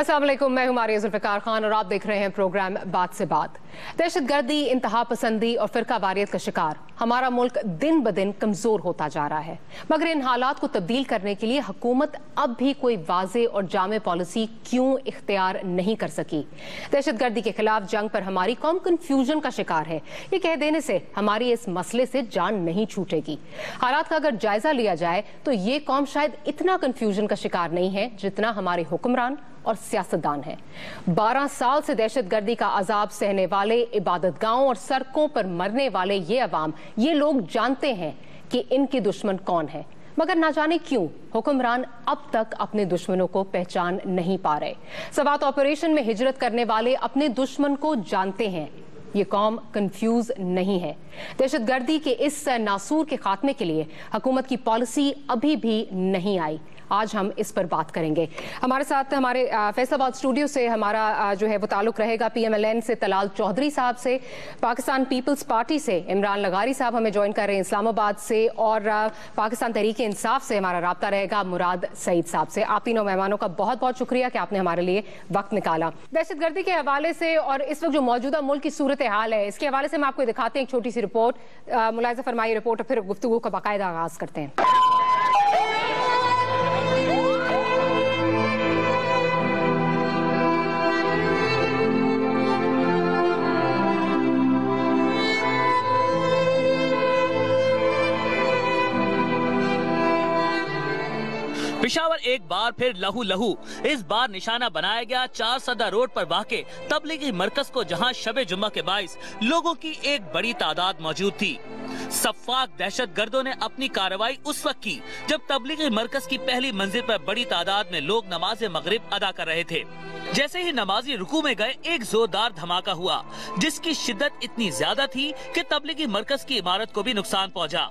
अस्सलाम वालेकुम, मैं हूं मारिया जुल्फिकार खान और आप देख रहे हैं प्रोग्राम बात से बात। दहशतगर्दी, इंतहा पसंदी और फिरका वारियत का शिकार हमारा मुल्क दिन ब दिन कमजोर होता जा रहा है, मगर इन हालात को तब्दील करने के लिए हुकूमत अब भी कोई वाज़े और जामे पॉलिसी क्यों इख्तियार नहीं कर सकी। दहशतगर्दी के खिलाफ जंग पर हमारी कौम कंफ्यूजन का शिकार है। ये कह देने से हमारी इस मसले से जान नहीं छूटेगी। हालात का अगर जायजा लिया जाए तो ये कौम शायद इतना कंफ्यूजन का शिकार नहीं है जितना हमारे हुक्मरान और सियासतदान है। 12 साल से दहशतगर्दी का अजाब सहने वाले, इबादतगाहों और सड़कों पर मरने वाले ये अवाम, ये लोग जानते हैं कि इनके दुश्मन कौन है, मगर ना जाने क्यों हुक्मरान अब तक अपने दुश्मनों को पहचान नहीं पा रहे। सवात ऑपरेशन में हिजरत करने वाले अपने दुश्मन को जानते हैं, ये कौम कंफ्यूज नहीं है। दहशतगर्दी के इस नासूर के खात्मे के लिए हुकूमत की पॉलिसी अभी भी नहीं आई। आज हम इस पर बात करेंगे। हमारे साथ हमारे फैसलाबाद स्टूडियो से हमारा जो है वो ताल्लुक रहेगा PMLN से तलाल चौधरी साहब से, पाकिस्तान पीपल्स पार्टी से इमरान लगारी साहब हमें ज्वाइन कर रहे हैं इस्लामाबाद से, और पाकिस्तान तहरीक इंसाफ से हमारा राब्ता रहेगा मुराद सईद साहब से। आप तीनों मेहमानों का बहुत बहुत शुक्रिया कि आपने हमारे लिए वक्त निकाला। दहशतगर्दी के हवाले से और इस वक्त जो मौजूदा मुल्क की सूरत हाल है, इसके हवाले से हम आपको दिखाते हैं एक छोटी सी रिपोर्ट। मुलाहिजा फरमाइए रिपोर्ट और फिर गुफ्तगू का बाकायदा आगाज करते हैं। पेशावर एक बार फिर लहू लहू। इस बार निशाना बनाया गया 4 सदा रोड पर वाक़े तबलीगी मरकज को, जहां शबे जुम्मा के बाइस लोगों की एक बड़ी तादाद मौजूद थी। सफाक दहशतगर्दों ने अपनी कार्रवाई उस वक्त की जब तबलीगी मरकज की पहली मंजिल पर बड़ी तादाद में लोग नमाज मगरिब अदा कर रहे थे। जैसे ही नमाजी रुकू में गए, एक जोरदार धमाका हुआ जिसकी शिद्दत इतनी ज्यादा थी कि तबलीगी मरकज की इमारत को भी नुकसान पहुंचा।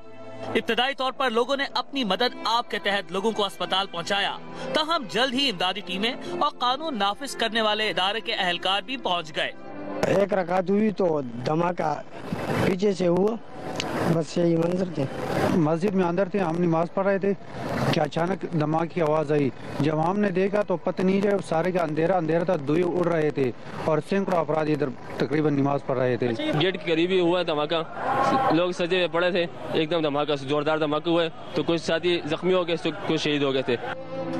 इब्तदाई तौर पर लोगों ने अपनी मदद आप के तहत लोगों को अस्पताल पहुंचाया, ताहम जल्द ही इमदादी टीमें और कानून नाफिज करने वाले इदारे के अहलकार भी पहुंच गए। एक रकात हुई तो धमाका पीछे से हुआ, बस यही मंजर थे। मस्जिद में अंदर थे, हम नमाज पढ़ रहे थे कि अचानक धमाके की आवाज़ आई। जब हमने देखा तो पता नहीं रहे, सारे का अंधेरा अंधेरा था, दुई उड़ रहे थे और सैकड़ों अफराद इधर तकरीबन नमाज पढ़ रहे थे। गेट के करीब ही हुआ धमाका, लोग सजे हुए पड़े थे, एकदम धमाका जोरदार धमाका हुआ तो कुछ साथी जख्मी हो गए, कुछ शहीद हो गए थे।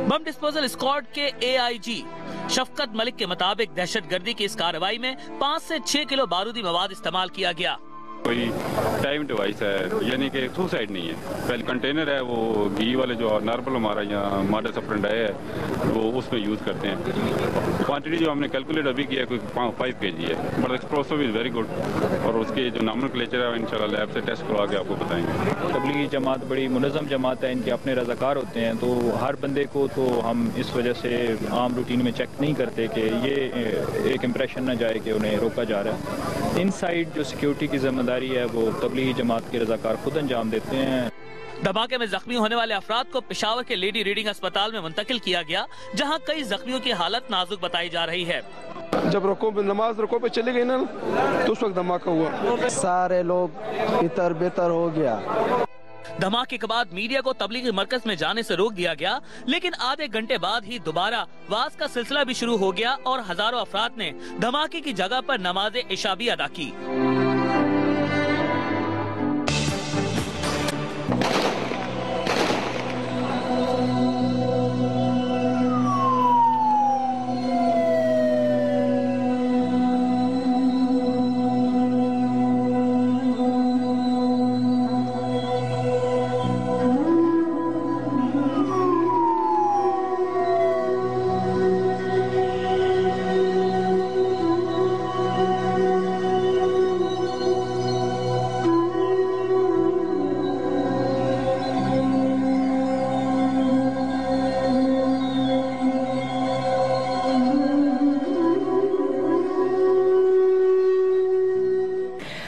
बम डिस्पोजल स्क्वाड के AIG शफकत मलिक के मुताबिक दहशतगर्दी की इस कार्रवाई में 5 से 6 किलो बारूदी मवाद इस्तेमाल किया गया। कोई टाइम डिवाइस है, यानी कि सुसाइड नहीं है। पहले कंटेनर है, वो घी वाले जो नॉर्मल हमारा यहाँ मॉडल सप्रेंडाई है वो उसमें यूज़ करते हैं। क्वांटिटी जो हमने कैलकुलेट अभी किया कोई 5 kg है, but explosive is very good, और उसके जो नॉमेनक्लेचर है इंशाल्लाह लैब से टेस्ट करवा के आपको बताएंगे। तबलीगी जमात बड़ी मुनज़्ज़म जमात है, इनके अपने रज़ाकार होते हैं, तो हर बंदे को तो हम इस वजह से आम रूटीन में चेक नहीं करते कि ये एक इम्प्रेशन न जाए कि उन्हें रोका जा रहा है। इनसाइड जो सिक्योरिटी की जिम्मेदारी है वो तबलीगी जमात के रज़ाकार खुद अंजाम देते हैं। धमाके में जख्मी होने वाले अफराद को पेशावर के लेडी रीडिंग अस्पताल में मुंतकिल किया गया, जहां कई जख्मियों की हालत नाजुक बताई जा रही है। जब नमाज रुको पे चली गई ना तो उस वक्त धमाका हुआ, सारे लोग इतर बेतर हो गया। धमाके के बाद मीडिया को तबलीगी मरकज में जाने से रोक दिया गया, लेकिन आधे घंटे बाद ही दोबारा वाज का सिलसिला भी शुरू हो गया और हजारों अफराद ने धमाके की जगह पर नमाज इशा भी अदा की।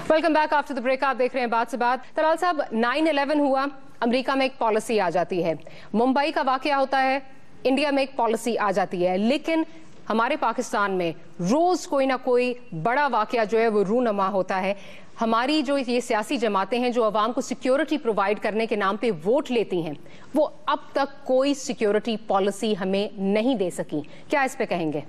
Welcome back after the break. आप देख रहे हैं बात से बात। तलाल साहब, 9/11 हुआ, अमेरिका में एक पॉलिसी आ जाती है, मुंबई का वाकया होता है, इंडिया में एक पॉलिसी आ जाती है, लेकिन हमारे पाकिस्तान में रोज कोई ना कोई बड़ा वाकया जो है वो रूनमा होता है। हमारी जो ये सियासी जमातें हैं जो अवाम को सिक्योरिटी प्रोवाइड करने के नाम पे वोट लेती हैं, वो अब तक कोई सिक्योरिटी पॉलिसी हमें नहीं दे सकी। क्या इस पे कहेंगे?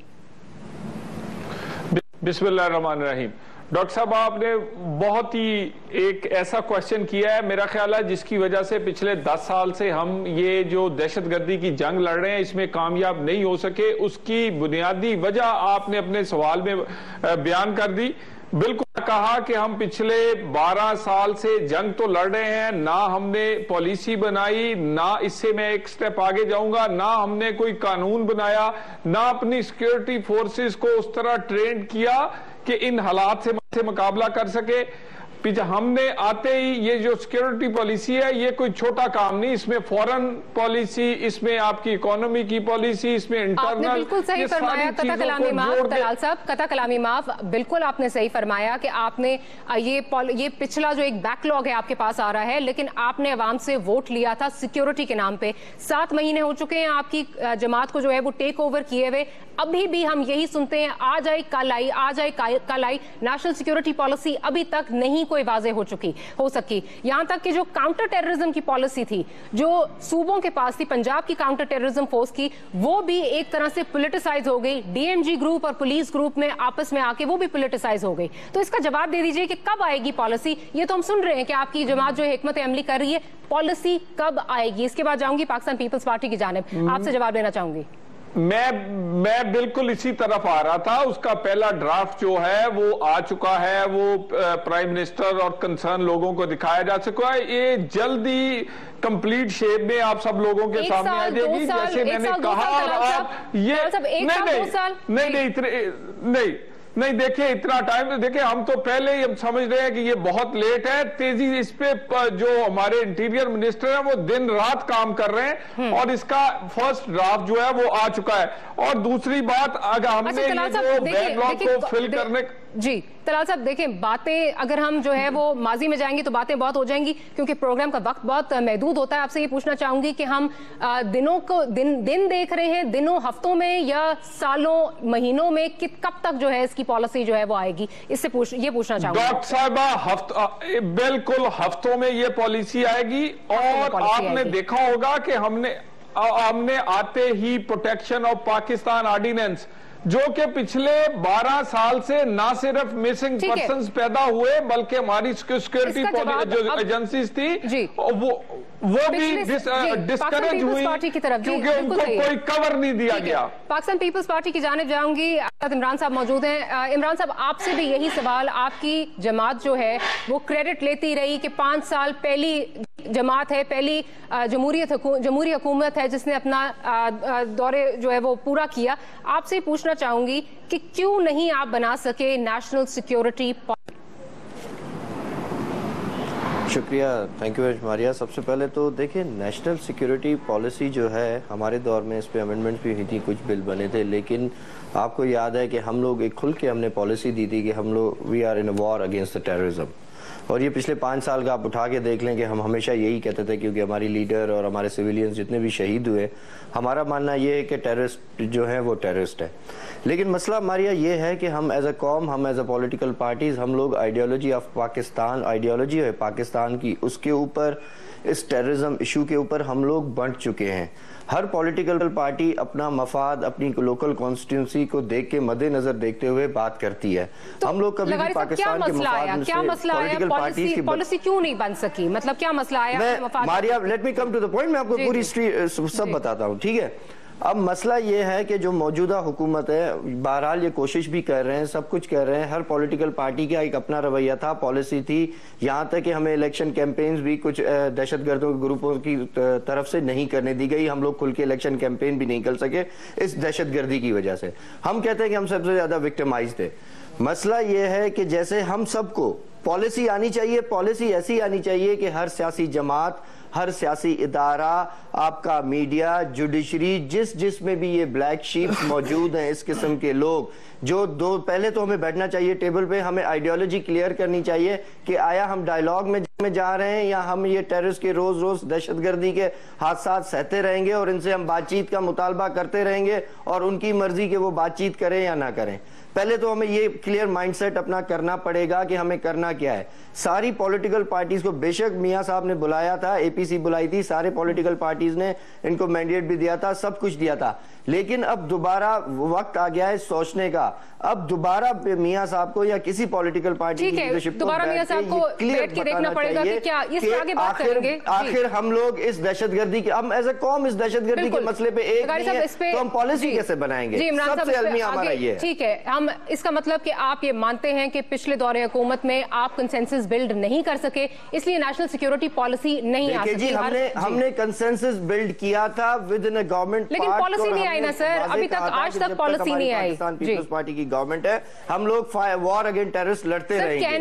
बिस्मिल्लाहिर्रहमानिर्रहीम। डॉक्टर साहब, आपने बहुत ही एक ऐसा क्वेश्चन किया है मेरा ख्याल है जिसकी वजह से पिछले 10 साल से हम ये जो दहशतगर्दी की जंग लड़ रहे हैं इसमें कामयाब नहीं हो सके। उसकी बुनियादी वजह आपने अपने सवाल में बयान कर दी। बिल्कुल कहा कि हम पिछले 12 साल से जंग तो लड़ रहे हैं, ना हमने पॉलिसी बनाई, ना इससे मैं एक स्टेप आगे जाऊंगा, ना हमने कोई कानून बनाया, ना अपनी सिक्योरिटी फोर्सेस को उस तरह ट्रेन किया कि इन हालात से मुकाबला कर सके। हमने आते ही ये जो सिक्योरिटी पॉलिसी है ये कोई छोटा काम नहीं, इसमें फॉरेन पॉलिसी, इसमें आपकी इकोनॉमी की पॉलिसी, इसमें इंटरनल, बिल्कुल सही फरमाया कता कलामी माफ तलाल साहब, कता कलामी माफ, बिल्कुल आपने सही फरमाया कि आपने ये पिछला जो एक बैकलॉग है आपके पास आ रहा है, लेकिन आपने अवाम से वोट लिया था सिक्योरिटी के नाम पे। 7 महीने हो चुके हैं आपकी जमात को जो है वो टेक ओवर किए हुए, अभी भी हम यही सुनते हैं आज आई कल आई, आज आई कल आई। नेशनल सिक्योरिटी पॉलिसी अभी तक नहीं कोई वाजे हो सकी। यहां तक कि जो काउंटर टेररिज्म की पॉलिसी थी जो सूबों के पास थी, पंजाब की काउंटर टेररिज्म फोर्स की, वो भी एक तरह से पॉलिटिसाइज हो गई। डीएमजी ग्रुप और पुलिस ग्रुप में आपस में आके वो भी पॉलिटिसाइज हो गई। तो इसका जवाब दे दीजिए कि कब आएगी पॉलिसी? ये तो हम सुन रहे हैं कि आपकी जमात जो हिकमत अमली कर रही है, पॉलिसी कब आएगी? इसके बाद जाऊंगी पाकिस्तान पीपल्स पार्टी की जानिब, आपसे जवाब देना चाहूंगी। मैं बिल्कुल इसी तरफ आ रहा था। उसका पहला ड्राफ्ट जो है वो आ चुका है, वो प्राइम मिनिस्टर और कंसर्न लोगों को दिखाया जा चुका है। ये जल्दी कंप्लीट शेप में आप सब लोगों के सामने आ जाएगी, जैसे मैंने कहा। और आप ये नहीं देखिए, इतना टाइम देखिए, हम तो पहले ही हम समझ रहे हैं कि ये बहुत लेट है। तेजी इस पे जो हमारे इंटीरियर मिनिस्टर है वो दिन रात काम कर रहे हैं और इसका फर्स्ट ड्राफ्ट जो है वो आ चुका है। और दूसरी बात, अगर हमने ये जो बैकलॉग को फिल करने जी तलाल साहब देखें, बातें अगर हम जो है वो माजी में जाएंगे तो बातें बहुत हो जाएंगी, क्योंकि प्रोग्राम का वक्त बहुत महदूद होता है। आपसे ये पूछना चाहूंगी कि हम दिनों को दिन देख रहे हैं, दिनों हफ्तों में या सालों महीनों में, कब तक जो है इसकी पॉलिसी जो है वो आएगी? इससे ये पूछना चाहूंगी। डॉक्टर साहबा, बिल्कुल हफ्तों में ये पॉलिसी आएगी। और आपने देखा होगा कि हमने आते ही प्रोटेक्शन ऑफ पाकिस्तान ऑर्डिनेंस, जो कि पिछले 12 साल से ना सिर्फ मिसिंग पर्संस पैदा हुए बल्कि हमारी सिक्योरिटी जो एजेंसीज थी वो भी डिस्करेज हुई क्योंकि उनको कोई कवर नहीं दिया गया। पाकिस्तान पीपल्स पार्टी की जानिब जाऊंगी, इमरान साहब मौजूद हैं। इमरान साहब, आपसे भी यही सवाल। आपकी जमात जो है वो क्रेडिट लेती रही कि 5 साल पहली जमात है, पहली जमहूरी हुकूमत है जिसने अपना दौरे जो है वो पूरा किया। आपसे पूछना चाहूंगी कि क्यों नहीं आप बना सके नेशनल सिक्योरिटी? शुक्रिया, थैंक यू मारिया। सबसे पहले तो देखिए, नेशनल सिक्योरिटी पॉलिसी जो है हमारे दौर में इस पे अमेंडमेंट्स भी हुई थी, कुछ बिल बने थे, लेकिन आपको याद है कि हम लोग एक खुल के हमने पॉलिसी दी थी कि हम लोग we are in a war against the terrorism. और ये पिछले 5 साल का आप उठा के देख लें कि हम हमेशा यही कहते थे, क्योंकि हमारी लीडर और हमारे सिविलियंस जितने भी शहीद हुए, हमारा मानना ये है कि टेररिस्ट जो है वो टेररिस्ट है। लेकिन मसला हमारा ये है कि हम एज अ कौम, हम एज अ पॉलिटिकल पार्टीज, हम लोग आइडियोलॉजी ऑफ पाकिस्तान, आइडियोलॉजी है पाकिस्तान की, उसके ऊपर, इस टेररिज्म इशू के ऊपर हम लोग बंट चुके हैं। हर पॉलिटिकल पार्टी अपना मफाद, अपनी लोकल कॉन्स्टिट्यूंसी को देख के मद्देनजर देखते हुए बात करती है। तो हम लोग कभी भी पाकिस्तान के मफाद में पॉलिटिकल पार्टी की पॉलिसी क्यों नहीं बन सकी? मतलब क्या मसला आया? Maria, let me come to the point, मैं आपको पूरी हिस्ट्री सब बताता हूँ, ठीक है? अब मसला ये है कि जो मौजूदा हुकूमत है, बहरहाल ये कोशिश भी कर रहे हैं, सब कुछ कर रहे हैं। हर पॉलिटिकल पार्टी का एक अपना रवैया था, पॉलिसी थी, यहाँ तक कि हमें इलेक्शन कैंपेन्स भी कुछ दहशतगर्दों के ग्रुपों की तरफ से नहीं करने दी गई। हम लोग खुल के इलेक्शन कैंपेन भी नहीं कर सके इस दहशतगर्दी की वजह से। हम कहते हैं कि हम सबसे ज्यादा विक्टिमाइज थे। मसला ये है कि जैसे हम सबको पॉलिसी आनी चाहिए, पॉलिसी ऐसी आनी चाहिए कि हर सियासी जमात, हर सियासी इदारा, आपका मीडिया, जुडिशरी, जिसमें भी ये ब्लैक शीप्स मौजूद हैं, इस किस्म के लोग, जो पहले तो हमें बैठना चाहिए टेबल पे, हमें आइडियोलॉजी क्लियर करनी चाहिए कि आया हम डायलॉग में میں جا رہے ہیں یا ہم یہ ٹیررسٹ کے روز روز دہشت گردی کے حادثات سہتے رہیں گے اور ان سے ہم بات چیت کا مطالبہ کرتے رہیں گے اور ان کی مرضی کہ وہ بات چیت کریں یا نہ کریں؟ پہلے تو ہمیں یہ کلیئر مائنڈ سیٹ اپنا کرنا پڑے گا کہ ہمیں کرنا کیا ہے. ساری پولیٹیکل پارٹیز کو بے شک میاں صاحب نے بلایا تھا, اے پی سی بلائی تھی, سارے پولیٹیکل پارٹیز نے ان کو مینڈیٹ بھی دیا تھا, سب کچھ دیا تھا, لیکن اب دوبارہ وقت آ گیا ہے سوچنے کا. اب دوبارہ میاں صاحب کو یا کسی پولیٹیکل پارٹی کی لیڈرشپ کو کلیئر بتانا چاہیے کہ آخر ہم لوگ اس دہشت گردی کے, ہم ایز اے قوم اس دہشت گردی کے مسئلے پہ ایک نہیں ہے تو ہم پالیسی کیسے بنائیں گے؟ سب سے المیہ ہمارا یہ ہے. ٹھیک ہے, ہم اس کا مطلب کہ آپ یہ مانتے ہیں کہ پچھلے دور حکومت میں آپ کنسنسس بلڈ نہیں کر سکے, اس لیے نیشنل سیکیورٹی پالیسی نہیں آ سکی. ہم نے کنسنسس بلڈ کیا تھا ود ان اے گورنمنٹ, لیکن پالیسی نہیں آئی نا سر, ابھی تک آج تک پالیسی نہیں آئی. پاکستان پیپلز پارٹی کی گورنمنٹ ہے, ہم لوگ وار اگین ٹیررسٹ لڑتے رہیں گے,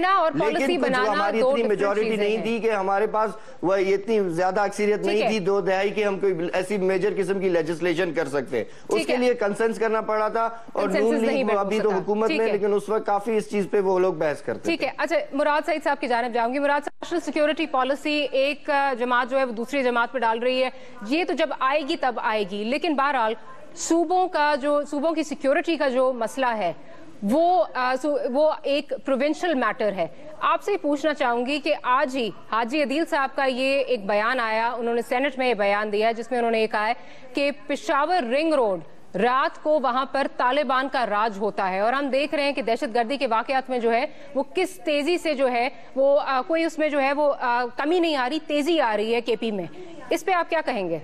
لیکن ہماری اتنی میجورٹی نہیں تھی کہ ہمارے پاس وہ اتنی زیادہ اکثریت نہیں تھی 2 دہائی کہ ہم کوئی ایسی میجر قسم کی لیجسلیشن کر سکتے. اس کے لیے کنسنس کرنا پڑا تھا, اور نون لیگ ابھی تو حکومت میں, لیکن اس وقت کافی اس چیز پہ وہ لوگ بحث کرتے. ٹھیک ہے, اچھا مراد سعید صاحب کی جانب جاؤں گی. مراد صاحب, نیشنل سیکیورٹی پالیسی ایک جماعت جو ہے وہ دوسری جماعت پہ ڈال رہی ہے, یہ تو جب آئے گی تب آئے گی, لیکن بہرحال صوبوں کی سیکیورٹی کا جو مسئلہ ہے وہ ایک پروونشل میٹر ہے. آپ سے پوچھنا چاہوں گی کہ آج ہی حاجی عدیل صاحب کا یہ ایک بیان آیا, انہوں نے سینٹ میں یہ بیان دیا جس میں انہوں نے یہ کہا ہے کہ پشاور رنگ روڈ رات کو وہاں پر طالبان کا راج ہوتا ہے, اور ہم دیکھ رہے ہیں کہ دہشت گردی کے واقعات میں جو ہے وہ کس تیزی سے جو ہے وہ کوئی اس میں جو ہے وہ کمی نہیں آ رہی, تیزی آ رہی ہے کے پی میں. اس پہ آپ کیا کہیں گے؟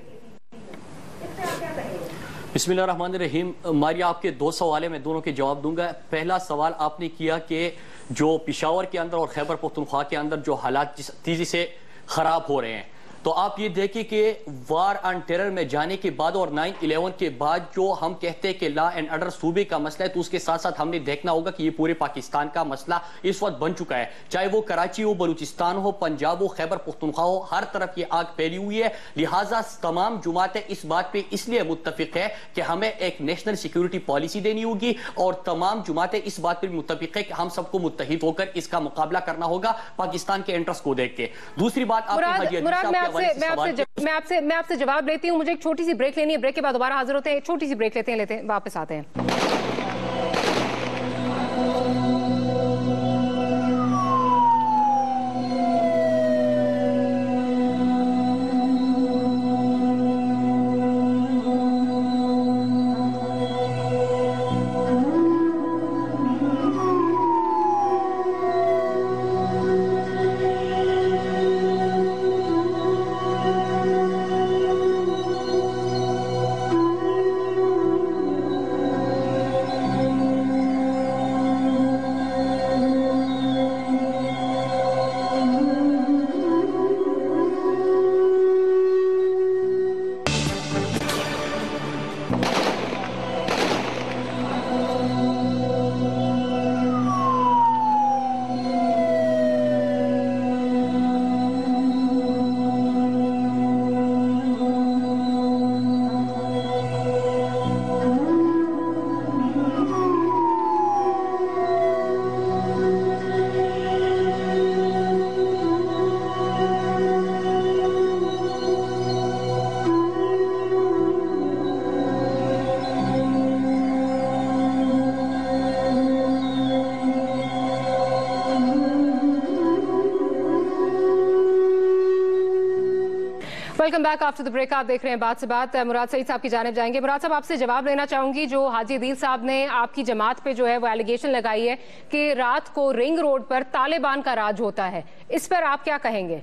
بسم اللہ الرحمن الرحیم. ماریا, آپ کے 2 سوالے میں دونوں کے جواب دوں گا. پہلا سوال آپ نے کیا کہ جو پشاور کے اندر اور خیبر پختونخوا کے اندر جو حالات تیزی سے خراب ہو رہے ہیں, تو آپ یہ دیکھیں کہ وار آن ٹیرر میں جانے کے بعد اور 9/11 کے بعد جو ہم کہتے ہیں کہ لا اینڈ آرڈر صوبے کا مسئلہ ہے, تو اس کے ساتھ ساتھ ہم نے دیکھنا ہوگا کہ یہ پورے پاکستان کا مسئلہ اس وقت بن چکا ہے. چاہے وہ کراچی ہو, بلوچستان ہو, پنجاب ہو, خیبر پختونخوا ہو, ہر طرف یہ آگ پھیلی ہوئی ہے. لہٰذا تمام جماعتیں اس بات پہ اس لیے متفق ہے کہ ہمیں ایک نیشنل سیکیورٹی پالیسی دینی ہوگی, اور تمام جماعتیں اس بات پہ متفق ہے کہ ہم سب کو متحد ہو کر اس کا مقابلہ کرنا ہوگا پاکستان کے انٹرسٹ کو دیکھ کے. دوسری بات, میں آپ سے جواب لیتی ہوں, مجھے ایک چھوٹی سی بریک لینی ہے, بریک کے بعد دوبارہ حاضر ہوتے ہیں. چھوٹی سی بریک لیتے ہیں واپس آتے ہیں. Welcome back after the break. آپ دیکھ رہے ہیں بات سے بات. مراد سعید صاحب کی جانب جائیں گے. مراد صاحب, آپ سے جواب لینا چاہوں گی. جو حاجی عدیل صاحب نے آپ کی جماعت پہ جو ہے وہ ایلیگیشن لگائی ہے کہ رات کو رنگ روڈ پر طالبان کا راج ہوتا ہے, اس پر آپ کیا کہیں گے؟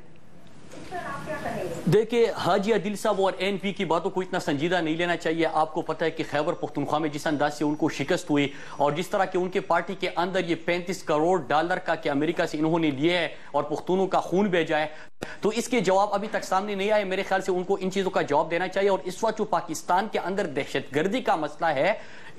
دیکھیں, حاجی عدیل صاحب اور این پی کی باتوں کو اتنا سنجیدہ نہیں لینا چاہیے. آپ کو پتہ ہے کہ خیبر پختونخوا میں جس انداز سے ان کو شکست ہوئی, اور جس طرح کہ ان کے پارٹی کے اندر یہ $35 کروڑ کا کہ امریکہ سے انہوں نے لیے ہے اور پختونوں کا خون بھیجا ہے, تو اس کے جواب ابھی تک سامنے نہیں آئے. میرے خیال سے ان کو ان چیزوں کا جواب دینا چاہیے. اور اس وقت جو پاکستان کے اندر دہشت گردی کا مسئلہ ہے,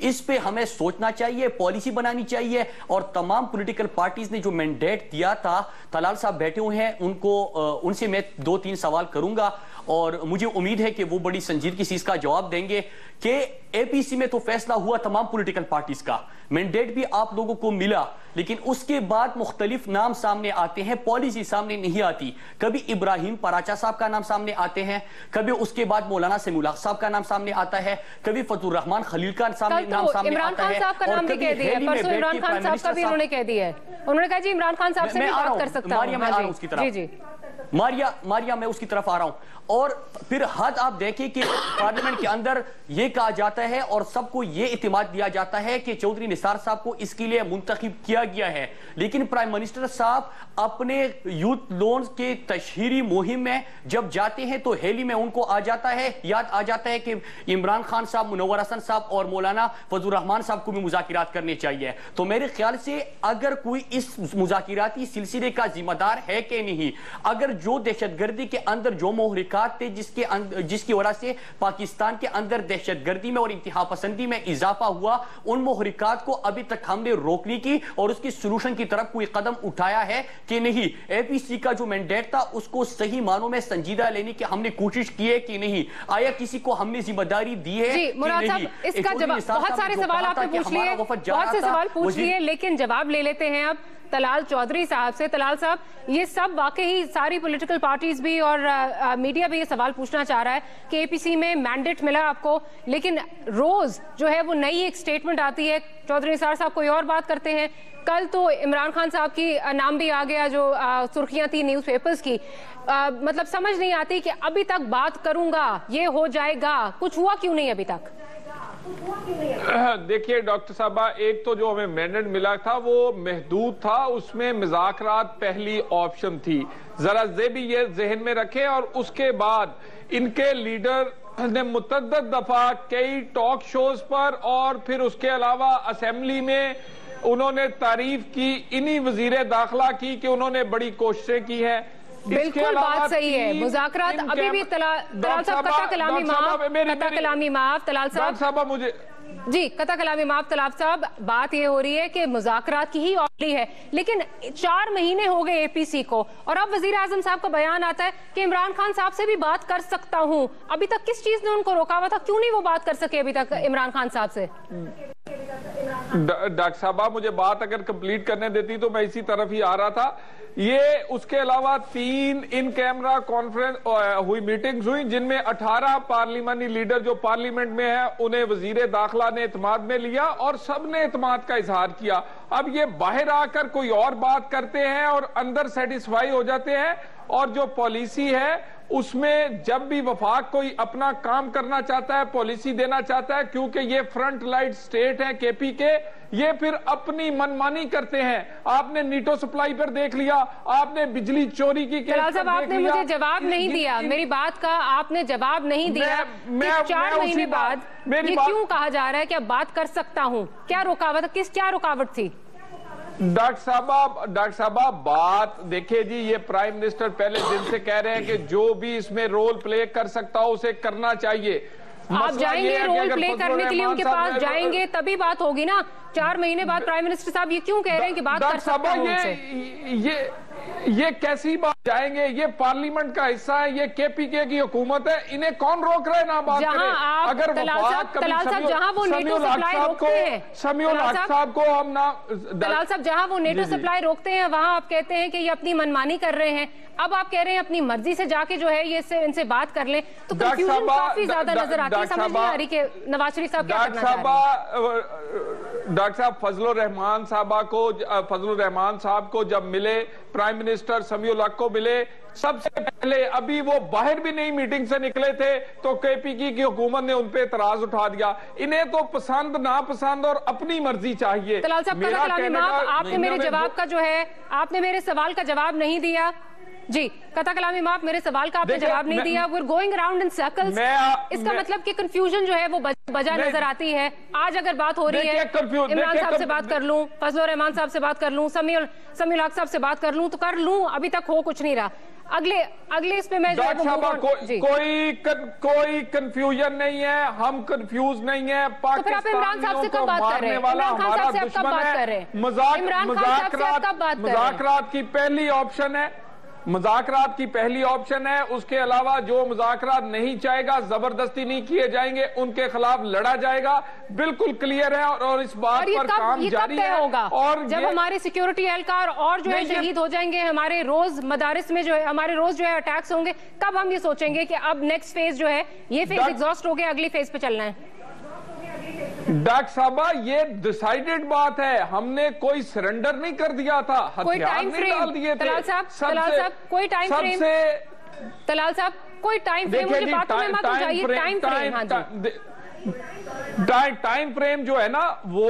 اس پہ ہمیں سوچنا چاہیے, پالیسی بنانی چاہیے. اور تمام پولیٹیکل پارٹیز نے جو مینڈیٹ دیا تھا, طلال صاحب بیٹھے ہوئے ہیں, ان سے میں 2-3 سوال کروں گا. चाहूंगा और मुझे उम्मीद है कि वो बड़ी संजीदगी से इसका जवाब देंगे कि एपीसी में तो फैसला हुआ तमाम पॉलिटिकल पार्टीज का, मैंडेट भी आप लोगों को मिला, लेकिन उसके बाद मुख्तलिफ नाम सामने आते हैं, पॉलिसी सामने नहीं आती। कभी इब्राहिम पराचा साहब का नाम सामने आते हैं, कभी उसके बाद मौलाना समीउल हक साहब का नाम सामने आता है, कभी फतुर रहमान खलील का नाम सामने आता है, इमरान खान साहब का नाम भी कह दिया, परसों इमरान खान साहब का भी उन्होंने कह दिया है, उन्होंने कहा जी इमरान खान साहब से भी बात कर सकता हूं। जी मारिया मैं उसकी तरफ आ रहा हूं। और फिर हद आप देखें कि पार्लियामेंट के अंदर यह कहा जाता है और सबको यह इत्मीनान दिया जाता है कि चौधरी निसार साहब को इसके लिए मुंतखब किया गया है, लेकिन प्राइम मिनिस्टर साहब अपने यूथ लोन के तशहीरी मुहिम में जब जाते हैं तो हेली में उनको आ जाता है, याद आ जाता है कि इमरान खान साहब, मुनव्वर हसन साहब और मौलाना फजलुर रहमान साहब को भी मुज़ाकिरात करने चाहिए। तो मेरे ख्याल से अगर कोई इस मुज़ाकिराती सिलसिले का जिम्मेदार है कि नहीं, अगर जो दहशतगर्दी के अंदर जो मोहरिकात थे जिसकी वजह से पाकिस्तान के अंदर दहशतगर्दी में और इंतहा पसंदी में इजाफा हुआ, उन मोहरिकात को अभी तक हमने रोकने की और उसकी सोल्यूशन की तरफ कोई कदम उठाया है कि नहीं? एपीसी का जो मैंडेट था उसको सही मानों में संजीदा लेने की हमने कोशिश की है कि नहीं? आया किसी को हमने जिम्मेदारी दी है जी, मुराद साहब, इसका जवाब, बहुत सारे सवाल आपने पूछ लिए, बहुत से सवाल पूछ लिए, लेकिन जवाब ले लेते हैं अब तलाल चौधरी साहब से। तलाल साहब, ये सब वाकई सारी पॉलिटिकल पार्टीज भी और मीडिया भी ये सवाल पूछना चाह रहा है कि एपीसी में मैंडेट मिला आपको, लेकिन रोज जो है वो नई एक स्टेटमेंट आती है, चौधरी निसार साहब कोई और बात करते हैं, कल तो इमरान खान साहब की नाम भी आ गया जो सुर्खियां थी न्यूज़पेपर्स की। मतलब समझ नहीं आती कि अभी तक बात करूंगा ये हो जाएगा, कुछ हुआ क्यों नहीं अभी तक? देखिए डॉक्टर साहबा, एक तो जो हमें मैंडेट मिला था वो महदूद था, उसमें मुज़ाकरात पहली ऑप्शन थी, जरा ये भी ये जहन में रखें। और उसके बाद इनके लीडर ने मुतअद्दिद दफा कई टॉक शोज पर और फिर उसके अलावा असेंबली में उन्होंने तारीफ की, इन्हीं वजीर दाखिला की कि उन्होंने बड़ी कोशिशें की है। बिल्कुल बात सही है, मुज़ाकरात अभी भी तलाल साहब कता कलामी माफ तलाल साहब मुझे जी कता कलामी माफ तलाल साहब, बात ये हो रही है कि मुज़ाकरात की ही ऑर्डर है, लेकिन 4 महीने हो गए एपीसी को और अब वजीर आजम साहब का बयान आता है कि इमरान खान साहब से भी बात कर सकता हूं। अभी तक किस चीज ने उनको रोका हुआ था, क्यों नहीं वो बात कर सके अभी तक इमरान खान साहब से? डॉक्टर साहबा, मुझे बात अगर कंप्लीट करने देती तो मैं इसी तरफ ही आ रहा था। ये उसके अलावा 3 इन कैमरा कॉन्फ्रेंस हुई, मीटिंग्स हुई, जिनमें 18 पार्लिमानी लीडर जो पार्लियामेंट में है उन्हें वजीर दाखिला ने इत्मीनान में लिया और सब ने इत्मीनान का इजहार किया। अब ये बाहर आकर कोई और बात करते हैं और अंदर सेटिस्फाई हो जाते हैं, और जो पॉलिसी है उसमें जब भी वफाक कोई अपना काम करना चाहता है, पॉलिसी देना चाहता है, क्योंकि ये फ्रंट लाइन स्टेट है केपी के, ये फिर अपनी मनमानी करते हैं। आपने नीटो सप्लाई पर देख लिया, आपने बिजली चोरी की केस पर देख आपने लिया। मुझे जवाब नहीं दिया, मेरी बात का आपने जवाब नहीं दिया। 4 महीने बाद ये क्यों कहा जा रहा है कि अब बात कर सकता हूं? क्या रुकावट, क्या रुकावट थी? डॉक्टर साहबा बात देखिए जी, ये प्राइम मिनिस्टर पहले दिन से कह रहे हैं कि जो भी इसमें रोल प्ले कर सकता हो उसे करना चाहिए। आप जाएंगे रोल प्ले करने के लिए उनके पास जाएंगे तभी बात होगी ना। 4 महीने बाद प्राइम मिनिस्टर साहब ये क्यों कह रहे हैं कि बात कर सकता हूं उनसे? ये कैसी बात जाएंगे? ये पार्लियामेंट का हिस्सा है, ये केपीके की हुकूमत है, इन्हें कौन रोक रहे हैं ना बात करें? अगर तलाल साहब जहां वो नेटो सप्लाई रोकते हैं, समीउल हक साहब को हम ना, तलाल साहब जहां वो नेटो सप्लाई रोकते हैं वहां आप कहते हैं कि ये अपनी मनमानी कर रहे हैं, अब आप कह रहे हैं अपनी मर्जी से जाके जो है ये इनसे बात कर लें, तो कंफ्यूजन काफी ज्यादा नजर आती है, समझ नहीं आ रही कि नवाज शरीफ साहब क्या करना चाह रहे हैं। डॉक्टर साहब फजलुर रहमान साहब को जब मिले, प्राइम मिनिस्टर समीउल हक को मिले, सबसे पहले अभी वो बाहर भी नहीं मीटिंग से निकले थे तो केपीकी की हुकूमत ने उन पे एतराज उठा दिया। इन्हें तो पसंद नापसंद और अपनी मर्जी चाहिए। तलाल साहब आपने मेरे जवाब का जो है, आपने मेरे सवाल का जवाब नहीं दिया जी। कता कलामी माफ, मेरे सवाल का आपने जवाब नहीं दिया। We're going around in circles। इसका मतलब कि कंफ्यूजन जो है वो बजा नजर आती है। आज अगर बात हो रही है इमरान साहब से बात कर लूं, फजलुर रहमान साहब से बात कर लूं, समीउल हक साहब से बात कर लूं तो कर लूं, अभी तक हो कुछ नहीं रहा। अगले इस पे मैं कोई कंफ्यूजन नहीं है, हम कंफ्यूज नहीं है। पाकिस्तानियों को मारने वाला हमारा दुश्मन है। मुज़ाकरात की पहली ऑप्शन है, मुज़ाकरात की पहली ऑप्शन है। उसके अलावा जो मुज़ाकरात नहीं चाहेगा, जबरदस्ती नहीं किए जाएंगे, उनके खिलाफ लड़ा जाएगा। बिल्कुल क्लियर है और इस बात पर काम जारी है। और जब हमारे सिक्योरिटी एहलकार और जो है शहीद हो जाएंगे, हमारे रोज मदारिस में जो है हमारे रोज जो है अटैक्स होंगे, कब हम ये सोचेंगे कि अब नेक्स्ट फेज जो है ये फेज एग्जॉस्ट हो गया, अगली फेज पे चलना है? डॉक्टर साहबा, ये डिसाइडेड बात है। हमने कोई सरेंडर नहीं कर दिया था, हथियार नहीं डाल दिए थे। तलाल साहब कोई टाइम फ्रेम, तलाल साहब कोई टाइम फ्रेम, मुझे बातों में मत उलझाइए। टाइम फ्रेम, हाँ जी, टाइम फ्रेम जो है ना, वो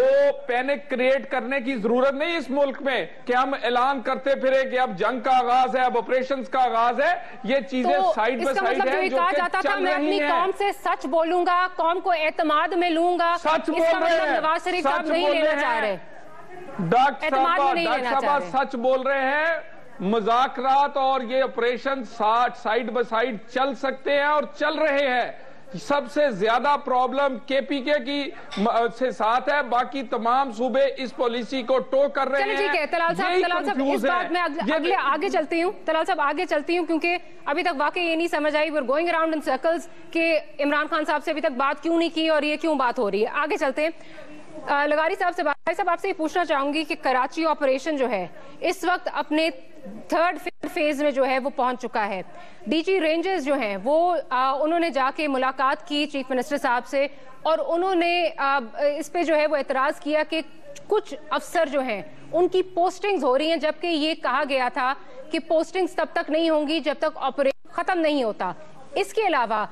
पैनिक क्रिएट करने की जरूरत नहीं इस मुल्क में कि हम ऐलान करते फिरे कि अब जंग का आगाज है, अब ऑपरेशंस का आगाज है। ये चीजें साइड बाय साइड है, जो कहा जाता था मैं अपनी कौम से सच बोलूंगा, कौम को एतमाद में लूंगा, सच बोल रहे हैं, नवाज शरीफ साहब नहीं लेना चाह रहे। डॉक्टर साहब सच बोल रहे हैं। मुज़ाकरात और ये ऑपरेशन साइड बाय साइड चल सकते हैं और चल रहे हैं। सबसे ज्यादा प्रॉब्लम केपीके की से साथ है, बाकी तमाम सूबे इस पॉलिसी को टो कर रहे हैं। ठीक है तलाल साहब, इस बात में अगले आगे चलती हूँ, तलाल साहब आगे चलती हूँ, क्योंकि अभी तक वाकई ये नहीं समझ आई, we are going around in circles कि इमरान खान साहब से अभी तक बात क्यों नहीं की और ये क्यों बात हो रही है। आगे चलते हैं लगारी साहब से। भाई साहब, आपसे ये पूछना चाहूंगी कि कराची ऑपरेशन जो है इस वक्त अपने थर्ड फेज में जो है वो पहुंच चुका है। डीजी रेंजर्स जो हैं वो उन्होंने जाके मुलाकात की चीफ मिनिस्टर साहब से और उन्होंने इस पे जो है वो एतराज किया कि कुछ अफसर जो हैं उनकी पोस्टिंग्स हो रही हैं, जबकि ये कहा गया था कि पोस्टिंग्स तब तक नहीं होंगी जब तक ऑपरेशन खत्म नहीं होता। इसके अलावा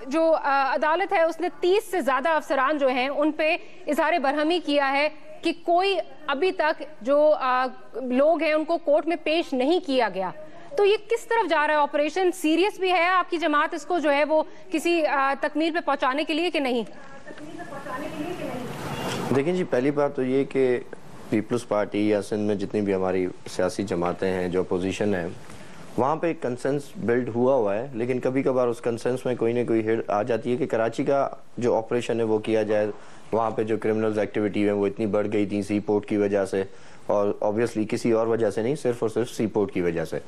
जो अदालत है उसने 30 से ज्यादा अफसरान जो हैं उन पे इजहार बरहमी किया है कि कोई अभी तक जो लोग हैं उनको कोर्ट में पेश नहीं किया गया। तो ये किस तरफ जा रहा है ऑपरेशन? सीरियस भी है आपकी जमात इसको जो है वो किसी तकमील पे पहुंचाने के लिए कि नहीं? देखिए जी, पहली बात तो ये कि पीपल्स पार्टी या सिंध में जितनी भी हमारी सियासी जमातें हैं जो अपोजिशन है, वहाँ पे कंसेंस बिल्ड हुआ है, लेकिन कभी कभार उस कंसेंस में कोई ना कोई हिट आ जाती है कि कराची का जो ऑपरेशन है वो किया जाए। वहाँ पे जो क्रिमिनल्स एक्टिविटी है वो इतनी बढ़ गई थी सी पोर्ट की वजह से, और ऑब्वियसली किसी और वजह से नहीं, सिर्फ और सिर्फ सी पोर्ट की वजह से।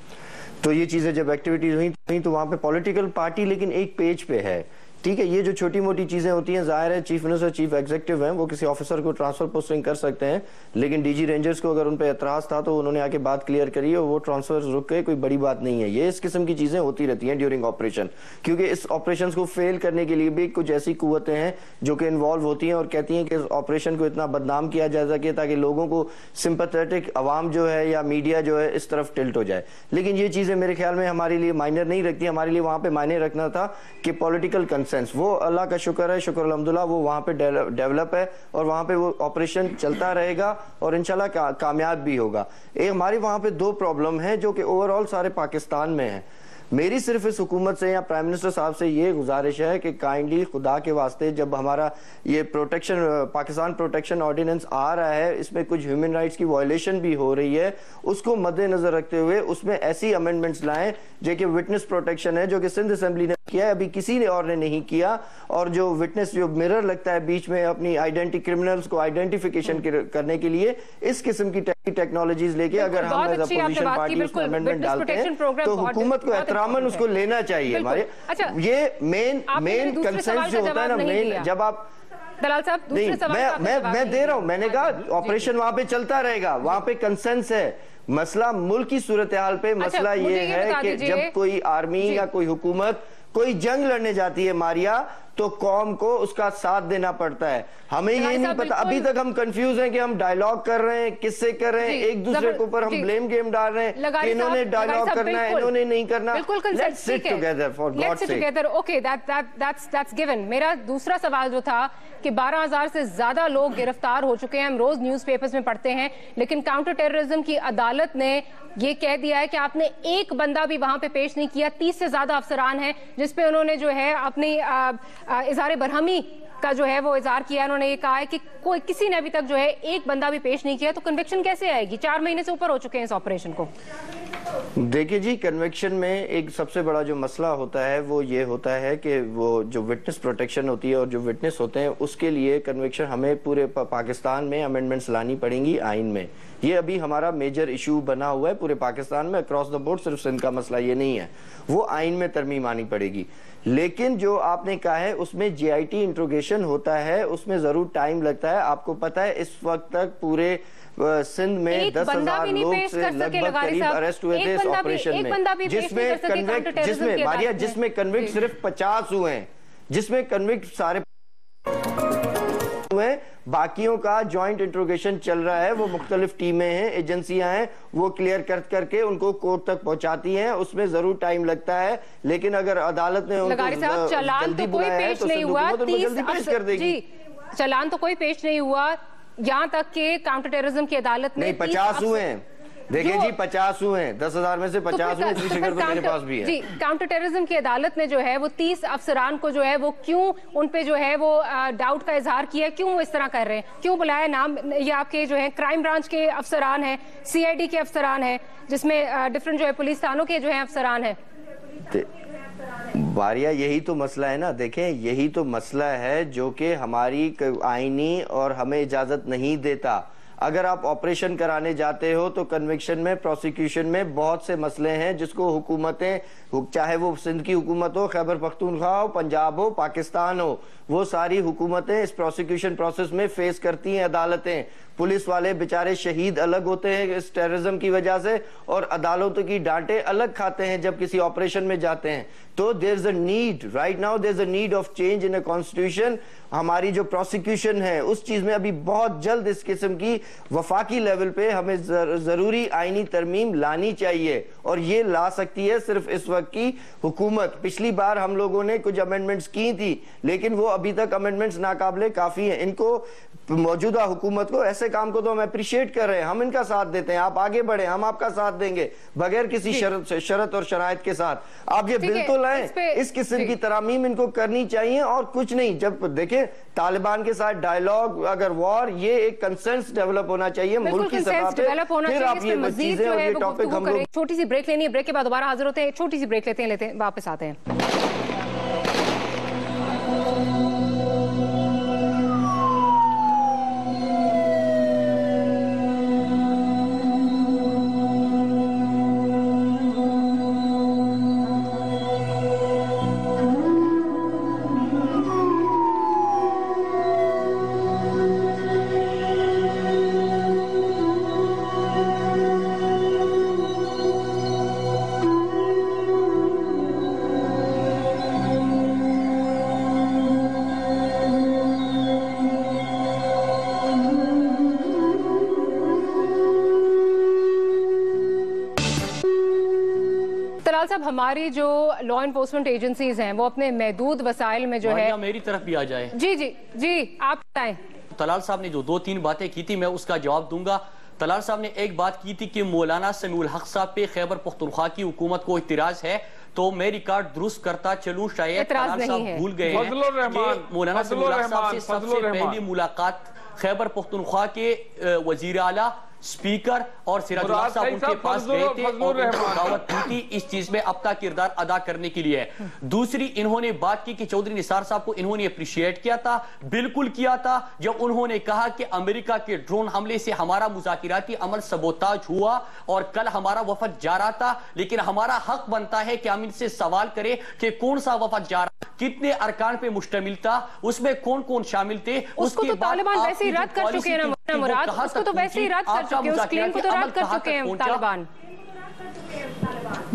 तो ये चीज़ें जब एक्टिविटीज हुई तो वहाँ पे पॉलिटिकल पार्टी लेकिन एक पेज पे है, ठीक है। ये जो छोटी मोटी चीजें होती हैं, जाहिर है चीफ मिनिस्टर चीफ एग्जीक्यूटिव हैं, वो किसी ऑफिसर को ट्रांसफर पोस्टिंग कर सकते हैं, लेकिन डीजी रेंजर्स को अगर उन पे एतराज था तो उन्होंने आके बात क्लियर करी और वो ट्रांसफर रुक गए, कोई बड़ी बात नहीं है। ये इस किस्म की चीजें होती रहती हैं ड्यूरिंग ऑपरेशन, क्योंकि इस ऑपरेशन को फेल करने के लिए भी कुछ ऐसी कुव्वतें हैं जो कि इन्वॉल्व होती हैं और कहती हैं कि इस ऑपरेशन को इतना बदनाम किया जा सके ताकि लोगों को सिंपैथेटिक अवाम जो है या मीडिया जो है इस तरफ टिल्ट हो जाए। लेकिन ये चीजें मेरे ख्याल में हमारे लिए मायनर नहीं रखती। हमारे लिए वहां पे मायने रखना था कि पॉलिटिकल कंसेंस, वो अल्लाह का शुक्र है, शुक्र अल्हम्दुलिल्लाह, वो वहां पे डेवलप है और वहां पे वो ऑपरेशन चलता रहेगा और इंशाल्लाह कामयाब भी होगा। एक हमारी वहां पे दो प्रॉब्लम है जो कि ओवरऑल सारे पाकिस्तान में है। मेरी सिर्फ इस हुकूमत से या प्राइम मिनिस्टर साहब से ये गुजारिश है कि काइंडली खुदा के वास्ते, जब हमारा ये पाकिस्तान प्रोटेक्शन ऑर्डिनेंस आ रहा है, इसमें कुछ ह्यूमन राइट्स की वायलेशन भी हो रही है, उसको मद्देनजर रखते हुए उसमें ऐसी अमेंडमेंट्स लाएं जो कि विटनेस प्रोटेक्शन है, जो कि सिंध असेंबली ने किया है, अभी किसी ने और ने नहीं किया, और जो विटनेस जो मिरर लगता है बीच में अपनी आइडेंटिटी, क्रिमिनल्स को आइडेंटिफिकेशन करने के लिए इस किस्म की टेक्नोलॉजीज लेके अगर हम एज अपोजिशन पार्टी उसमें अमेंडमेंट डालते हैं तो हुकूमत को एहतरामन उसको लेना चाहिए। हमारे ये मेन कंसेंस जो होता है ना, मेन जब आप दलाल साहब नहीं, मैं दे रहा हूं, मैंने कहा ऑपरेशन वहां पे चलता रहेगा, वहां पे कंसेंस है। मसला मुल्क की सूरत हाल पे मसला ये है कि जब कोई आर्मी या कोई हुकूमत कोई जंग लड़ने जाती है मारिया, तो कौम को उसका साथ देना पड़ता है। हमें ये नहीं पता, अभी तक हम कंफ्यूज हैं कि हम डायलॉग कर रहे हैं, किससे कर रहे हैं, एक दूसरे के ऊपर हम ब्लेम गेम डाल रहे हैं कि इन्होंने डायलॉग करना है, इन्होंने नहीं करना। Let's sit together for God sake. Okay, that's given. मेरा दूसरा सवाल जो था कि 12,000 से ज्यादा लोग गिरफ्तार हो चुके हैं, हम रोज न्यूज़पेपर्स में पढ़ते हैं, लेकिन काउंटर टेररिज्म की अदालत ने ये कह दिया है कि आपने एक बंदा भी वहां पे पेश नहीं किया। 30 से ज्यादा अफसरान हैं जिसपे उन्होंने जो है अपनी इजहार बरहमी का जो है वो इजहार किया। उन्होंने ये कहा है कि कोई किसी ने अभी तक जो है एक बंदा भी पेश नहीं किया, तो कन्विक्शन कैसे आएगी? 4 महीने से ऊपर हो चुके हैं इस ऑपरेशन को। دیکھیں جی، کنویکشن میں ایک سب سے بڑا جو مسئلہ ہوتا ہے وہ یہ ہوتا ہے کہ وہ جو وٹنس پروٹیکشن ہوتی ہے اور جو وٹنس ہوتے ہیں اس کے لیے کنویکشن ہمیں پورے پاکستان میں امینڈمنٹس لانی پڑیں گی آئین میں. یہ ابھی ہمارا میجر ایشو بنا ہوا ہے پورے پاکستان میں، اکراس دا بورڈ. صرف سندھ کا مسئلہ یہ نہیں ہے، وہ آئین میں ترمیم آنی پڑے گی. لیکن جو آپ نے کہا ہے اس میں جی آئی ٹی انٹروگیشن ہوتا ہے، اس میں ضرور ٹائم لگتا ہے. آپ کو پتہ ہے اس وقت تک پورے سندھ میں 10,000 لوگ سے لگ بھگ قریب اریسٹ ہوئے تھے اس آپریشن میں، جس میں کنوکٹ صرف 50 ہوئے ہیں، جس میں کنوکٹ سارے ہوئے. باقیوں کا جوائنٹ انٹروگیشن چل رہا ہے. وہ مختلف ٹیمیں ہیں، ایجنسیاں ہیں، وہ کلیئر کر کے ان کو کورٹ تک پہنچاتی ہیں. اس میں ضرور ٹائم لگتا ہے، لیکن اگر عدالت نے ان کو جلدی بلایا ہے تو سندھ حکومت ان کو جلدی پیش کر دے گی. چلان تو کوئی پیش نہیں ہوا یہاں تک کہ کاؤنٹر ٹیررزم کی عدالت نے 50 ہوئے ہیں. دیکھیں جی 50 ہوئے ہیں، 10,000 میں سے 50 ہوئے. اتنی فگر تو میرے پاس بھی ہے. جی کاؤنٹر ٹیررزم کی عدالت نے جو ہے وہ 30 افسران کو جو ہے وہ کیوں ان پہ جو ہے وہ ڈاؤٹ کا اظہار کیا، کیوں وہ اس طرح کر رہے ہیں، کیوں بلایا نام؟ یہ آپ کے جو ہے کرائم برانچ کے افسران ہیں، سی آئی ڈی کے افسران ہیں، جس میں ڈیفرنٹ جو ہے پولیس تھانوں کے جو ہیں افسران ہیں. باریہ یہی تو مسئلہ ہے نا. دیکھیں یہی تو مسئلہ ہے جو کہ ہماری آئینی اور ہمیں اجازت نہیں دیتا. اگر آپ آپریشن کرانے جاتے ہو تو کنوکشن میں، پروسیکیوشن میں بہت سے مسئلے ہیں جس کو حکومتیں، چاہے وہ سندھ کی حکومت ہو، خیبر پختونخوا ہو، پنجاب ہو، پاکستان ہو، وہ ساری حکومتیں اس پروسیکیوشن پروسیس میں فیس کرتی ہیں عدالتیں. پولیس والے بیچارے شہید الگ ہوتے ہیں اس ٹیررزم کی وجہ سے، اور عدالتوں کی ڈانٹیں الگ کھاتے ہیں جب کسی آپریشن میں جاتے ہیں. تو there is a need right now, there is a need of change in a constitution. ہماری جو پروسیکیوشن ہے اس چیز میں ابھی بہت جلد اس قسم کی وفاقی لیول پہ ہمیں ضروری آئینی ترمیم لانی چاہیے، اور یہ لا سکتی ہے صرف اس وقت کی حکومت. پچھلی بار ہم لوگوں نے کچھ امینڈمنٹس کی تھی، لیکن وہ ابھی تک امینڈمنٹس ناقابل کافی ہیں. ان کو موجودہ حکومت کو ایسے کام کو تو ہم اپریشیٹ کر رہے ہیں، ہم ان کا ساتھ دیتے ہیں. آپ آگے بڑھیں، ہم آپ کا ساتھ دیں گے بغیر کسی شرط اور شرائط کے ساتھ. آپ یہ بل تو لائیں، اس قسم کی ترامیم ان کو کرنی چاہیے اور کچھ نہیں. جب دیکھیں طالبان کے ساتھ ڈائیلاگ، اگر وار، یہ ایک کنسنس ڈیولپ ہونا چاہیے ملک کی سطح پہ. پھر آپ یہ چیزیں اور یہ ٹاپک ہم لوگ. چھوٹی سی بریک لینی ہے، بریک کے بعد دوبارہ حاضر ہوتے ہیں. چھوٹی سی بریک لیتے ہیں واپس آتے ہیں. صاحب ہماری جو لا انفورسمنٹ ایجنسیز ہیں وہ اپنے محدود وسائل میں جو ہے میری طرف بھی آ جائے. جی آپ بتائیں. طلال صاحب نے جو 2-3 باتیں کی تھی میں اس کا جواب دوں گا. طلال صاحب نے ایک بات کی تھی کہ مولانا سمیع الحق صاحب پہ خیبر پختونخوا کی حکومت کو اعتراض ہے، تو میں ریکارڈ درست کرتا چلوں. شاید طلال صاحب بھول گئے ہیں کہ مولانا سمیع الحق صاحب سے سب سے پہلی ملاقات خیبر پختونخوا کے وزیر اعلیٰ، سپیکر اور سراج اللہ صاحب ان کے پاس گئے تھے اور ان کو دعوت دی تھی اس چیز میں اپنا کردار ادا کرنے کے لیے. دوسری انہوں نے بات کی کہ چودھری نثار صاحب کو انہوں نے اپریشیٹ کیا تھا، بالکل کیا تھا، جب انہوں نے کہا کہ امریکہ کے ڈرون حملے سے ہمارا مذاکراتی عمل سبوتاج ہوا اور کل ہمارا وفد جا رہا تھا، لیکن ہمارا حق بنتا ہے کہ ہم ان سے سوال کریں کہ کون سا وفد جا رہا، کتنے ارکان پہ مشتمل تھا، اس میں کون کون شامل تھے. اس کو تو طالبان ویسے ہی رد کر چکے ہیں نا مراد، اس کو تو ویسے ہی رد کر چکے ہیں، اس کلیم کو تو رد کر چکے ہیں طالبان.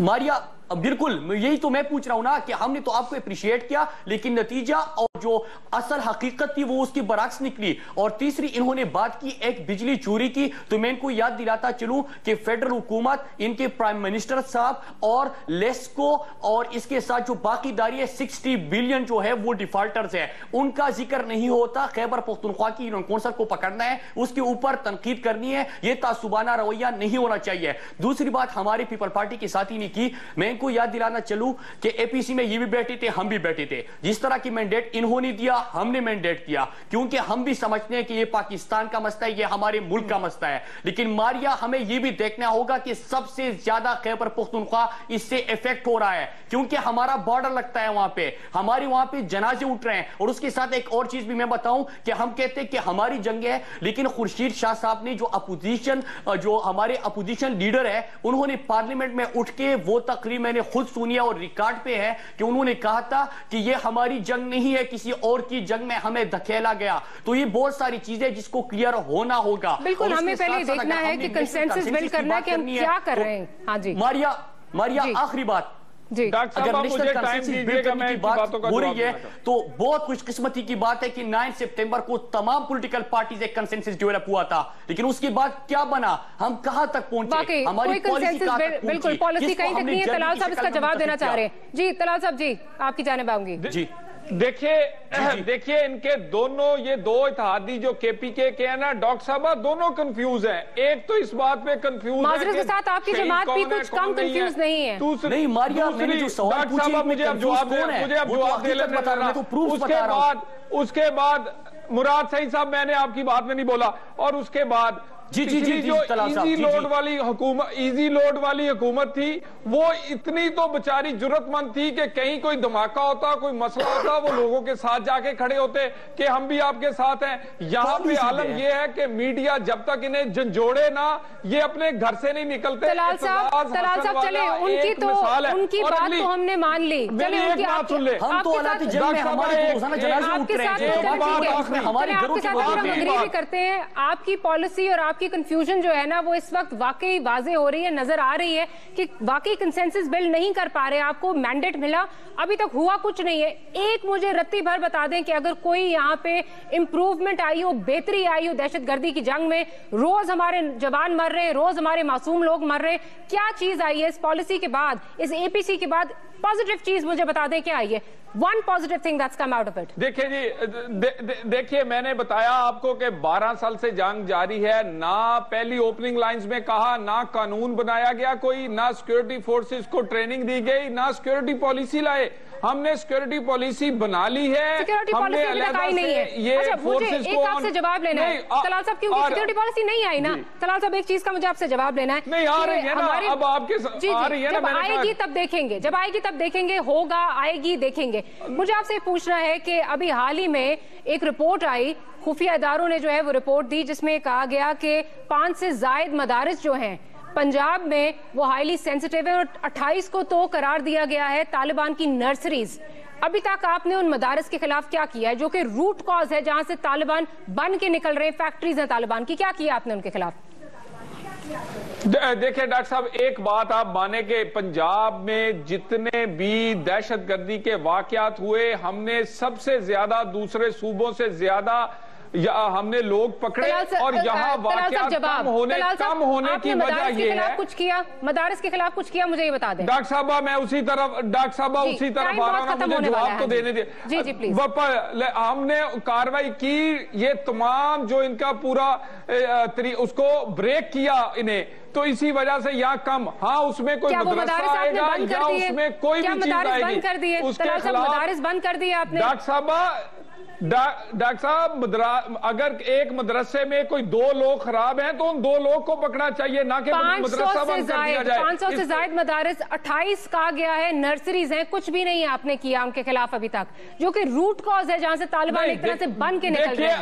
ماریا بالکل یہی تو میں پوچھ رہا ہوں نا کہ ہم نے تو آپ کو اپریشیٹ کیا، لیکن نتیجہ اور جو اصل حقیقت تھی وہ اس کی برعکس نکلی. اور تیسری انہوں نے بات کی ایک بجلی چوری کی، تو میں ان کو یاد دلاتا چلوں کہ فیڈرل حکومت، ان کے پرائم منسٹر صاحب اور لیسکو اور اس کے ساتھ جو باقی داری ہے 60 بلین جو ہے وہ ڈیفالٹرز ہیں، ان کا ذکر نہیں ہوتا. خیبر پختونخوا کی یونین کونسل کو پکڑنا ہے، اس کے اوپر تنقید کرنی ہے، یہ تعصبانہ رویہ نہیں ہونا چاہیے. دوسری بات ہماری پیپل پارٹی کے ساتھی نے کی، میں ان کو یاد دلانا چلوں کہ اے پی سی میں یہ بھی بیٹھے تھے، ہم بھی بیٹھے تھے. جس طرح کی مینڈیٹ انہوں इन्होंने दिया, हमने मैंडेट किया, क्योंकि हम भी समझते हैं कि ये पाकिस्तान का मसला है, ये हमारे मुल्क का मसला है। लेकिन मारिया, हमें ये भी देखना होगा कि सबसे ज्यादा खैबर पख्तूनख्वा इससे इफेक्ट हो रहा है, क्योंकि हमारा बॉर्डर लगता है वहां पे, हमारे वहां पे जनाजे उठ रहे हैं। और उसके साथ एक और चीज भी मैं बताऊं कि हम कहते हैं कि हमारी जंग है, लेकिन खुर्शीद शाह साहब ने जो हमारे अपोजिशन लीडर है, उन्होंने पार्लियामेंट में उठ के वो तकरीर मैंने खुद सुनी और रिकॉर्ड पे है कि उन्होंने कहा था कि ये हमारी जंग नहीं है, किसी और की जंग में हमें धकेला गया। तो ये बहुत सारी चीजें जिसको क्लियर होना होगा। बिल्कुल, हमें पहले देखना है कि कंसेंसस बिल्ड करना है कि हम क्या कर रहे हैं। हाँ जी मारिया आखिरी बात जी, अगर नेशनल कंसेंसस बिल्ड करने की बात हो रही है तो बहुत खुशकिस्मती की बात है कि 9 सितंबर को तमाम पॉलिटिकल पार्टीज एक कंसेंसस डेवलप हुआ था, लेकिन उसके बाद क्या बना, हम कहां तक पहुंचे, हमारी पॉलिसी कहां तक पहुंची? बिल्कुल, पॉलिसी कहीं तक नहीं है। तलाल साहब इसका जवाब देना चाह रहे हैं। जी तलाल साहब जी, आपकी जानिब आऊंगी। जी देखिए इनके दोनों, ये दो इत्तेहादी जो केपीके के हैं ना डॉक्टर साहब, दोनों कंफ्यूज हैं। एक तो इस बात पे कंफ्यूज है के साथ आपकी जमात भी कुछ कम कंफ्यूज नहीं है। नहीं मारिया, मैंने जो सवाल पूछे मुझे अब जवाब दे लेना। उसके बाद मुराद सईद साहब, मैंने आपकी बात में नहीं बोला। और उसके बाद जी जो इजी लोड वाली हुकूमत थी, वो इतनी तो बेचारी जुर्रतमंद थी कि कहीं कोई धमाका होता, कोई मसला होता, वो लोगों के साथ जाके खड़े होते कि हम भी आपके साथ हैं। यहाँ पे आलम ये है कि मीडिया जब तक इन्हें झंझोड़े ना, ये अपने घर से नहीं निकलते। तलाल साहब चले, उनकी बात तो हमने मान ली, चले उनकी बात सुन ले। हम तो हालात जंग में हमारे रोजाना जनाजे उठ रहे हैं, हमारे आपके साथ हम एग्री भी करते हैं। आपकी पॉलिसी और आपकी कंफ्यूजन जो है ना, वो इस वक्त वाकई वाजे हो रही है, नजर आ रही है कि वाकई कंसेंसस बिल्ड नहीं कर पा रहे। आपको मैंडेट मिला, अभी तक हुआ कुछ नहीं है। एक मुझे रत्ती भर बता दें कि अगर कोई यहाँ पे इंप्रूवमेंट आई हो, बेहतरी आई हो दहशतगर्दी की जंग में, रोज हमारे जवान मर रहे हैं, रोज हमारे मासूम लोग मर रहे हैं, क्या चीज आई है इस पॉलिसी के बाद, इस एपीसी के बाद? पॉजिटिव चीज मुझे बता दें क्या आई है, one positive thing that's come out of it. देखिए जी, देखिए मैंने बताया आपको कि 12 साल से जंग जारी है। ना पहली ओपनिंग लाइंस में कहा, ना कानून बनाया गया कोई, ना सिक्योरिटी फोर्सेस को ट्रेनिंग दी गई, ना सिक्योरिटी पॉलिसी लाए। हमने सिक्योरिटी पॉलिसी बना ली है। सिक्योरिटी पॉलिसी अभी तक आई नहीं है। ये अच्छा, मुझे एक आपसे जवाब लेना है तलाल साहब, क्योंकि सिक्योरिटी पॉलिसी नहीं आई ना। तलाल साहब एक चीज का मुझे आपसे जवाब लेना है। नहीं आ रही है ना, अब आपके आ रही है ना। जब आएगी तब देखेंगे, जब आएगी तब देखेंगे, होगा, आएगी, देखेंगे। मुझे आपसे पूछना है कि अभी हाल ही में एक रिपोर्ट आई, खुफिया इदारों ने जो है वो रिपोर्ट दी, जिसमें कहा गया कि 5 से ज्यादा मदारिस जो हैं पंजाब में वो हाईली सेंसिटिव है, और 28 को तो करार दिया गया है तालिबान की नर्सरीज। अभी तक आपने उन मदारिस के खिलाफ क्या किया है, जो कि रूट कॉज है जहां से तालिबान बन के निकल रहे, फैक्ट्रीज हैं तालिबान की, क्या किया आपने उनके खिलाफ? देखिए डॉक्टर साहब, एक बात आप माने कि पंजाब में जितने भी दहशतगर्दी के वाकयात हुए, हमने सबसे ज्यादा दूसरे सूबों से ज्यादा हमने लोग पकड़े, और यहाँ वाकयात कम होने की वजह ये है। कुछ किया मदारिस के खिलाफ, कुछ किया, मुझे ये बता दें। डॉक्टर साहब मैं उसी तरफ आ रहा हूँ, मुझे जवाब तो देने दे। जी जी प्लीज। हमने कार्रवाई की, ये तमाम जो इनका पूरा उसको ब्रेक किया इन्हें, तो इसी वजह से यहाँ कम। हाँ, उसमें कोई मदरसा आएगा या उसमें कोई भी चीज आएगी, उसके खिलाफ मदारिस बंद कर दिए आपने। डॉक्टर साहब अगर एक मदरसे में कोई 2 लोग खराब हैं तो उन 2 लोग को पकड़ना चाहिए, ना कि मदरसा बंद कर दिया जाए। 500 से ज्यादा मदारिस, 28 कहा गया है, नर्सरीज हैं, कुछ भी नहीं आपने किया उनके खिलाफ अभी तक, जो कि रूट कॉज है जहां से तालिबान एक तरह से बन के निकल रहे हैं।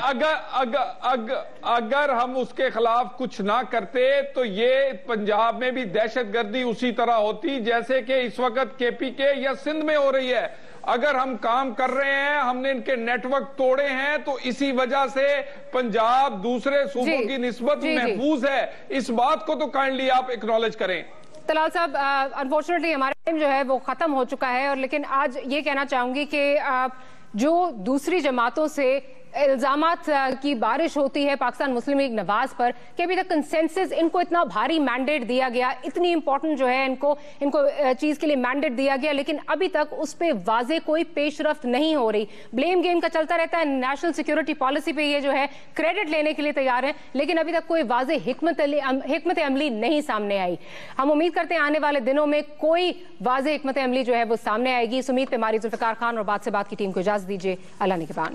अगर हम उसके खिलाफ कुछ ना करते तो ये पंजाब में भी दहशतगर्दी उसी तरह होती जैसे कि इस वक्त केपीके या सिंध में हो रही है। अगर हम काम कर रहे हैं, हमने इनके नेटवर्क तोड़े हैं, तो इसी वजह से पंजाब दूसरे सूबों की निस्बत महफूज है। इस बात को तो काइंडली आप एक्नॉलेज करें। तलाल साहब, अनफॉर्चुनेटली हमारा टाइम जो है वो खत्म हो चुका है, और लेकिन आज ये कहना चाहूंगी कि जो दूसरी जमातों से इल्जामात की बारिश होती है पाकिस्तान मुस्लिम लीग नवाज पर कि अभी तक कंसेंसस, इनको इतना भारी मैंडेट दिया गया, इतनी इंपॉर्टेंट जो है इनको चीज के लिए मैंडेट दिया गया, लेकिन अभी तक उस पर वाजे कोई पेशरफ्त नहीं हो रही। ब्लेम गेम का चलता रहता है। नेशनल सिक्योरिटी पॉलिसी पे ये जो है क्रेडिट लेने के लिए तैयार है, लेकिन अभी तक कोई वाजे हिकमत अमली नहीं सामने आई। हम उम्मीद करते हैं आने वाले दिनों में कोई वाज़ेह हिकमत अमली जो है वो सामने आएगी। इस उम्मीद पे हमारी जुल्फ़िकार खान और बात से बात की टीम को इजाज़त दीजिए। अल्लाह निगहबान।